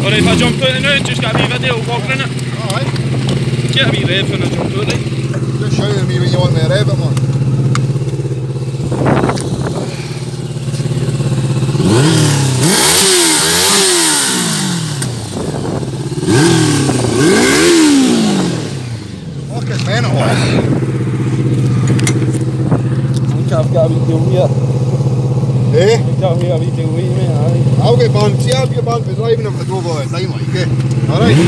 Og det er bare jump ud nu, du skal vi være der og walk den. Nej. Kan vi ræve for at jump ud det? Det skjer vi jo med ræve, man. Fucking man, Skal vi det her? Eh? Der her vi det ude med. Okay, man, siger vi bare bedriven om det du var timer, ikke? Alright.